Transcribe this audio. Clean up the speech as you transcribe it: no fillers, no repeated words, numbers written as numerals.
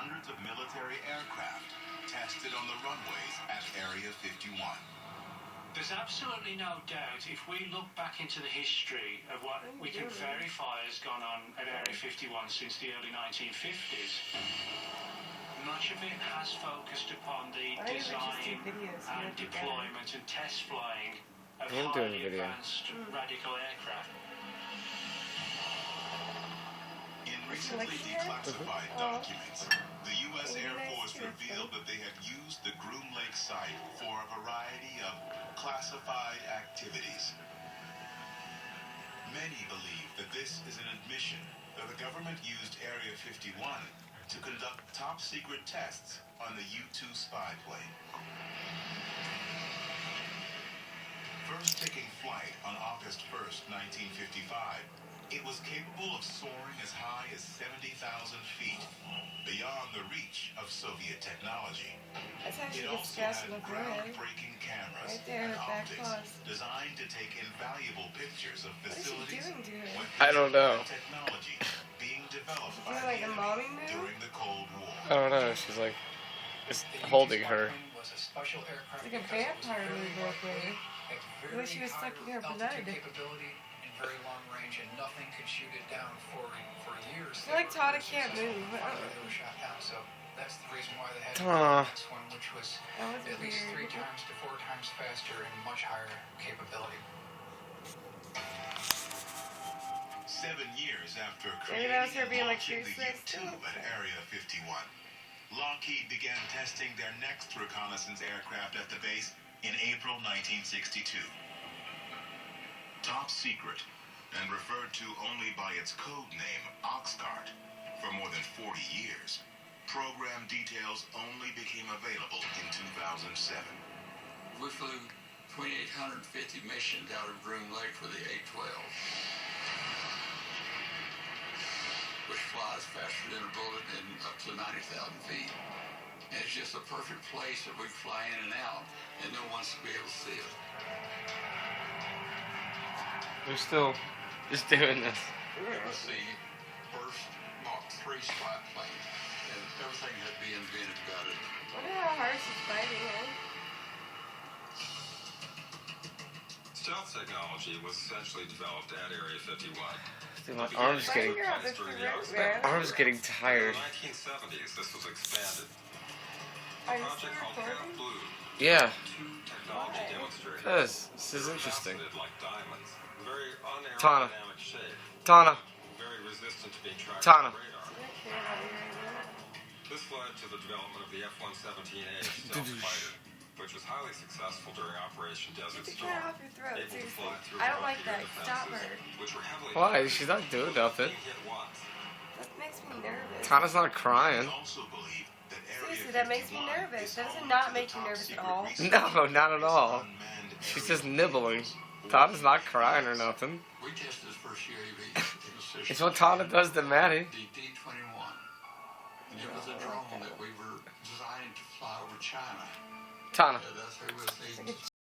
hundreds of military aircraft tested on the runways at Area 51. There's absolutely no doubt, if we look back into the history of what we can verify has gone on at Area 51 since the early 1950s, much of it has focused upon the design and deployment and test flying of highly advanced radical aircraft. In recently declassified documents, the U.S. Air Force revealed that they have used the Groom Lake site for a variety of classified activities. Many believe that this is an admission that the government used Area 51 to conduct top-secret tests on the U-2 spy plane. First taking flight on August 1st, 1955, it was capable of soaring as high as 70,000 feet, beyond the reach of Soviet technology. It also had groundbreaking cameras and optics designed to take invaluable pictures of facilities with technology being developed by the enemy during the Cold War. I don't know, she's like, just holding her. It's like a vampire movie up there. I wish she was sucking her blood. Very long range, and nothing could shoot it down for years. I feel like Tana can't move. Shot down, so that's the reason why they had the next one, which was at least 3 times to 4 times faster and much higher capability. 7 years after creating and launching the U-2 at Area 51, Lockheed began testing their next reconnaissance aircraft at the base in April 1962. Top secret, and referred to only by its code name, Oxcart, for more than 40 years, program details only became available in 2007. We flew 2,850 missions out of Groom Lake for the A-12, which flies faster than a bullet and up to 90,000 feet. And it's just a perfect place that we fly in and out, and no one wants to be able to see it. They're still just doing this. It was the first Mach 3 spy plane, and everything had to be invented about it. I wonder how hard she's fighting him. Stealth technology was essentially developed at Area 51. Dude, my arm's getting tired. In the 1970s, this was expanded. Are you Project called Half Blue. Yeah. 2 technology demonstrators. Because this is interesting. Like diamonds. Very Tana. unaerodynamic shape. Tana. Very resistant to being tracked Tana. on radar. This led to the development of the F-117A stealth fighter, which was highly successful during Operation Desert Get the Storm. cat off your throat, Able to seriously. fly through I don't like Rocky that. Stop her. defenses, which were heavily Why? She's not doing nothing. hit once. That makes me nervous. Tana's not crying. Also believe that Seriously, that makes me nervous. That does not make me nervous at all. No, not at all. She's just nibbling. Tana's not crying or nothing. We tested this first UAV. It's what Tana does to Maddie. The D-21. And it was a drone that we were designing to fly over China. Tana. That's who was the